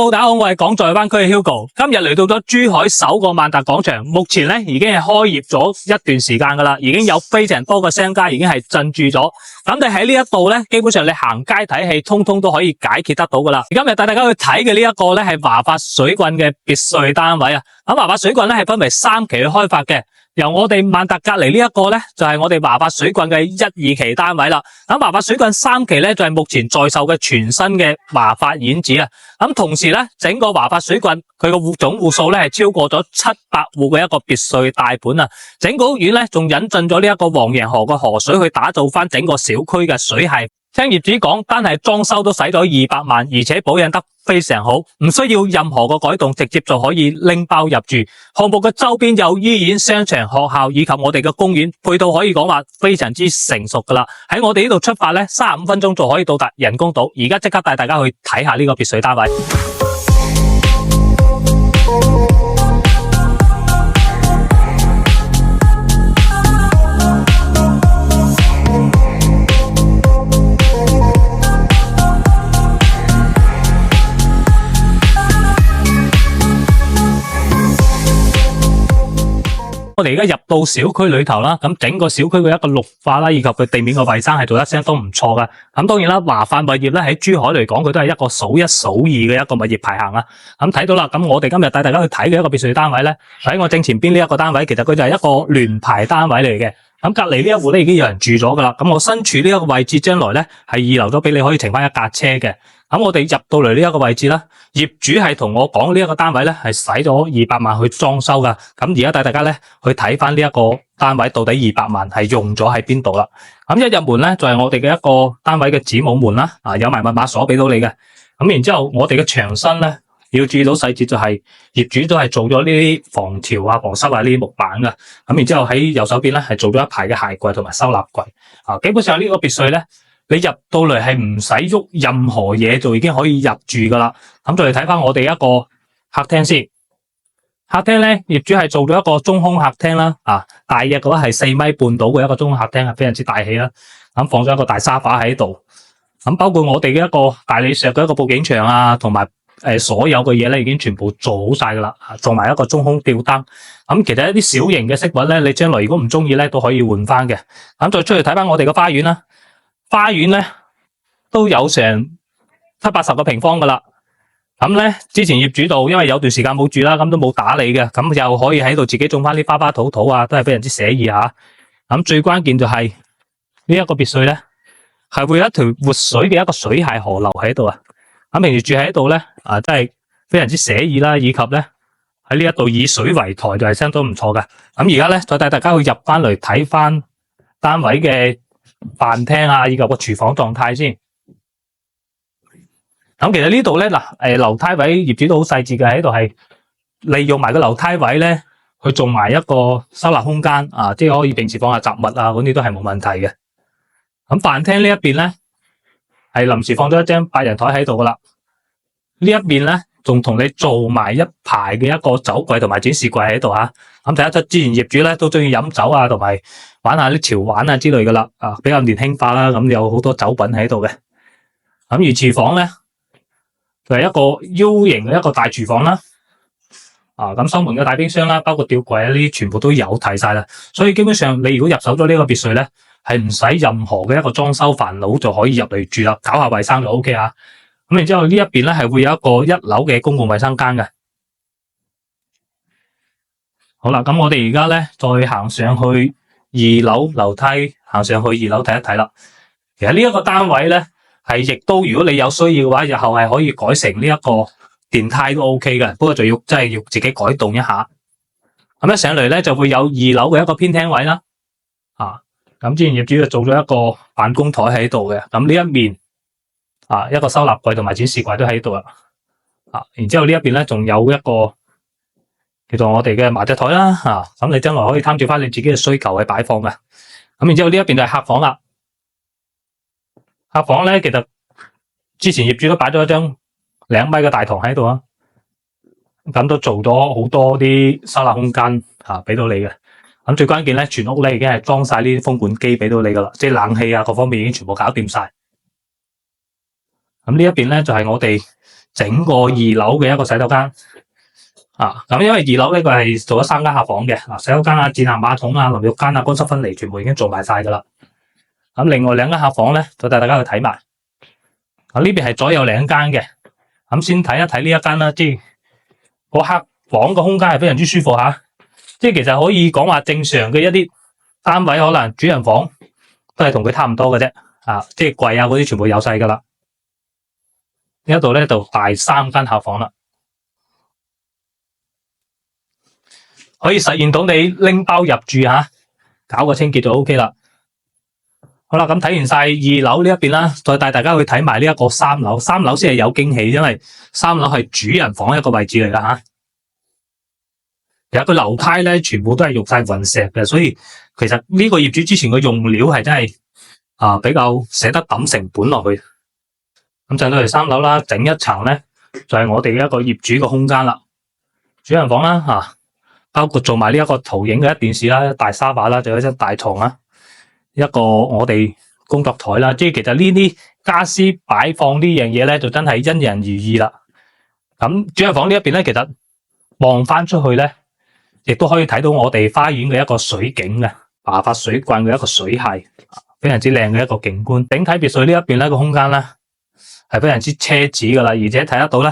Hello， 大家好，我係港在灣區嘅 Hugo， 今日嚟到咗珠海首個萬達廣場，目前咧已經係開業咗一段時間噶啦，已經有非常多嘅商家已經係進駐咗。咁你喺呢一度咧，基本上你行街睇戲，通通都可以解決得到噶啦。今日帶大家去睇嘅呢一個咧係華發水郡嘅別墅單位啊。咁華發水郡咧係分為3期去開發嘅。由我哋萬達隔籬呢一個咧，就係我哋華發水郡嘅1、2期單位啦。咁華發水郡3期咧，就係目前在售嘅全新嘅華發苑子啊。咁同時咧，整個華發水郡佢個總戶數咧係超過咗700戶嘅一個別墅大盤啊。整個屋苑咧仲引進咗呢一個黃楊河嘅河水去打造翻整個小區嘅水系。聽業主講，單係裝修都使咗200萬，而且保養得非常好，唔需要任何嘅改動，直接就可以拎包入住。項目嘅周邊有醫院、商場、學校以及我哋嘅公園配套，可以講話非常之成熟噶啦。喺我哋呢度出發咧，35分鐘就可以到達人工島。而家即刻帶大家去睇下呢個別墅單位。我哋而家入到小區裏頭啦，咁整個小區嘅一個綠化啦，以及佢地面嘅衛生係做得相當唔錯噶。咁當然啦，華發物業咧喺珠海嚟講，佢都係一個數一數二嘅一個物業排行啊。咁睇到啦，咁我哋今日帶大家去睇嘅一個別墅單位咧，喺我正前邊呢一個單位，其實佢就係一個聯排單位嚟嘅。咁隔籬呢一戶咧已經有人住咗噶啦。咁我身處呢一個位置，將來咧係預留咗俾你可以停翻一架車嘅。咁我哋入到嚟呢一個位置啦，業主係同我講呢一個單位咧係使咗200萬去裝修噶。咁而家帶大家咧去睇翻呢一個單位到底200萬係用咗喺邊度啦。咁一入門咧就係我哋嘅一個單位嘅子母門啦，有埋密碼鎖俾到你嘅。咁然之後我哋嘅牆身咧要注意到細節，就係業主都係做咗呢啲防潮啊、防濕啊呢啲木板噶。咁然之後喺右手邊咧係做咗一排嘅鞋櫃同埋收納櫃。基本上呢個別墅咧，你入到嚟係唔使喐任何嘢就已經可以入住噶啦。咁再嚟睇翻我哋一個客廳先。客廳咧，業主係做咗一個中空客廳啦，大約嘅話係4米半到嘅一個中空客廳，係非常之大氣啦。咁放咗一個大沙發喺度。咁包括我哋嘅一個大理石嘅一個布景牆啊，同埋所有嘅嘢咧已經全部做好晒噶啦，做埋一個中空吊燈。咁其實一啲小型嘅飾物咧，你將來如果唔中意咧，都可以換翻嘅。咁再出去睇翻我哋嘅花園啦。花園咧都有成70-80個平方噶啦。咁咧之前業主度因為有段時間冇住啦，咁都冇打理嘅，咁又可以喺度自己種翻啲花花草草啊，都係非常之寫意吓。咁最關鍵就係呢一個別墅咧，係會有一條活水嘅一個水系河流喺度啊。咁平時住喺度咧，真係非常之寫意啦，以及咧喺呢一度以水為台就係相當唔錯嘅。咁而家咧再帶大家去入翻嚟睇翻單位嘅飯廳啊，以及個廚房狀態先。咁其實呢度咧樓梯位業主都好細緻嘅，喺度係利用埋個樓梯位咧去做埋一個收納空間啊，即係可以平時放下雜物啊，嗰啲都係冇問題嘅。咁飯廳呢一邊咧係臨時放咗一張8人台喺度噶啦，呢一邊咧仲同你做埋一排嘅一個酒櫃同埋展示櫃喺度吓。咁睇得出之前業主咧都中意飲酒啊，同埋玩下啲潮玩啊之類噶啦，比較年輕化啦，咁有好多酒品喺度嘅。咁而廚房咧就係一個 U 型嘅一個大廚房啦。咁收門嘅大冰箱啦，包括吊櫃啊呢啲全部都有睇晒啦。所以基本上你如果入手咗呢個別墅咧，係唔使任何嘅一個裝修煩惱就可以入嚟住啦，搞下衛生就 OK 啊。咁然之後呢一邊咧係會有一個1樓嘅公共衛生間嘅。好啦，咁我哋而家咧再行上去2樓樓梯，行上去2樓睇一睇啦。其實呢一個單位咧係亦都如果你有需要嘅話，日後係可以改成呢一個電梯都 OK 嘅，不過就真係要自己改動一下。咁一上嚟咧就會有2樓嘅一個偏廳位啦。咁之前業主就做咗一個辦公台喺度嘅，咁呢一面一個收納櫃同埋展示櫃都喺度啦。然之後呢一邊咧仲有一個叫做我哋嘅麻雀台啦。咁你將來可以參照翻你自己嘅需求去擺放嘅。咁然之後呢一邊就係客房啦。客房咧其實之前業主都擺咗一張2米嘅大堂喺度啊，咁都做咗好多啲收納空間俾到你嘅。咁最關鍵咧，全屋咧已經係裝晒呢啲風管機俾到你噶啦，即係冷氣啊各方面已經全部搞掂晒。咁呢一邊咧就係我哋整個二樓嘅一個洗手間。咁因為二樓呢個係做咗3間客房嘅，洗手間啊、戰艦馬桶啊、淋浴間啊、乾濕分離全部已經做埋晒噶啦。咁另外2間客房咧，就帶大家去睇埋。呢邊係左右2間嘅。咁先睇一睇呢一間啦，即係個客房個空間係非常之舒服吓。即係其實可以講話正常嘅一啲單位，可能主人房都係同佢差唔多嘅啫。即係櫃啊嗰啲全部有晒噶啦。呢一度咧就第3間客房啦。可以實現到你拎包入住吓，搞個清潔就 OK 啦。好啦，咁睇完晒2樓呢一邊啦，再帶大家去睇埋呢一個3樓。3樓先係有驚喜，因為3樓係主人房一個位置嚟噶吓。其實個樓梯咧全部都係用晒雲石嘅，所以其實呢個業主之前嘅用料係真係比較捨得抌成本落去。咁上到嚟3樓啦，整一層咧就係我哋嘅一個業主嘅空間啦，主人房啦包括做埋呢一個投影嘅一電視啦、一大沙發啦，仲有一張大床啦，一個我哋工作台啦。即係其實呢啲家私擺放呢樣嘢咧，就真係因人而異啦。咁主人房呢一邊咧，其實望翻出去咧，亦都可以睇到我哋花園嘅一個水景嘅，爬發水棍嘅一個水系，非常之靚嘅一個景觀。整體別墅呢一邊咧個空間咧係非常之奢侈噶啦，而且睇得到咧。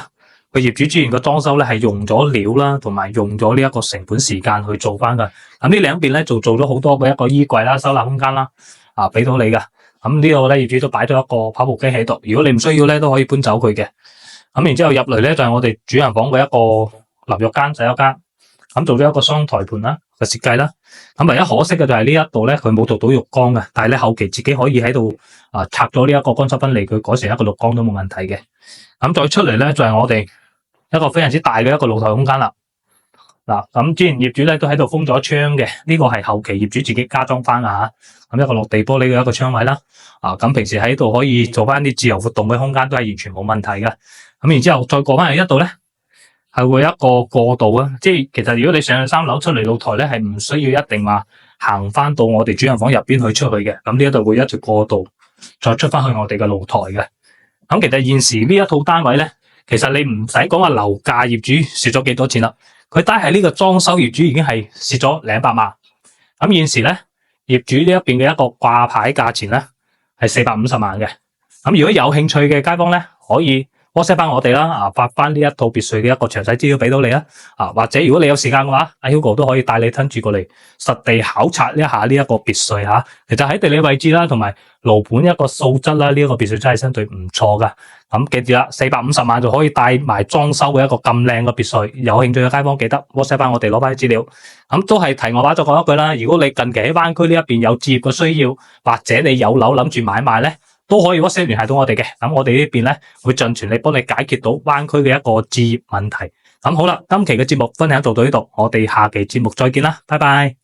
個業主之前個裝修咧係用咗料啦，同埋用咗呢一個成本時間去做翻噶。咁呢兩邊咧就做咗好多嘅一個衣櫃啦、收納空間啦，俾到你噶。咁呢度咧業主都擺咗一個跑步機喺度，如果你唔需要咧都可以搬走佢嘅。咁然之後入嚟咧就係我哋主人房嘅一個淋浴間、洗手間。咁做咗一個雙台盤啦嘅設計啦。咁唯一可惜嘅就係呢一度咧佢冇做到浴缸嘅，但係咧後期自己可以喺度拆咗呢一個乾濕分離，佢改成一個浴缸都冇問題嘅。咁再出嚟咧就係我哋一個非常之大嘅一個露台空間啦。咁之前業主咧都喺度封咗窗嘅，呢個係後期業主自己加裝翻啊。咁一個落地玻璃嘅一個窗位啦。咁平時喺度可以做翻啲自由活動嘅空間都係完全冇問題嘅。咁然之後再過翻嚟一度咧，係會有一個過渡啊。即係其實如果你上去3樓出嚟露台咧，係唔需要一定話行翻到我哋主人房入邊去出去嘅。咁呢一度會一直過渡，再出翻去我哋嘅露台嘅。咁其實現時呢一套單位咧，其實你唔使講話樓價業主蝕咗幾多錢啦，佢單係呢個裝修業主已經係蝕咗200萬。咁現時咧業主呢一邊嘅一個掛牌價錢咧係450萬嘅。咁如果有興趣嘅街坊咧，可以 WhatsApp 翻我哋啦，發翻呢一套別墅嘅一個詳細資料俾到你啦。或者如果你有時間嘅話，阿 Hugo 都可以帶你親住過嚟實地考察一下呢一個別墅吓。其實喺地理位置啦，同埋樓盤一個素質啦，呢一個別墅真係相對唔錯噶。咁記住啦，450萬就可以帶埋裝修嘅一個咁靚嘅別墅。有興趣嘅街坊記得 WhatsApp 翻我哋攞翻啲資料。咁都係題外話再講一句啦，如果你近期喺灣區呢一邊有置業嘅需要，或者你有樓諗住買賣咧，都可以 WhatsApp 聯繫到我哋嘅。咁我哋呢邊咧會盡全力幫你解決到灣區嘅一個置業問題。咁好啦，今期嘅節目分享到呢度，我哋下期節目再見啦，拜拜。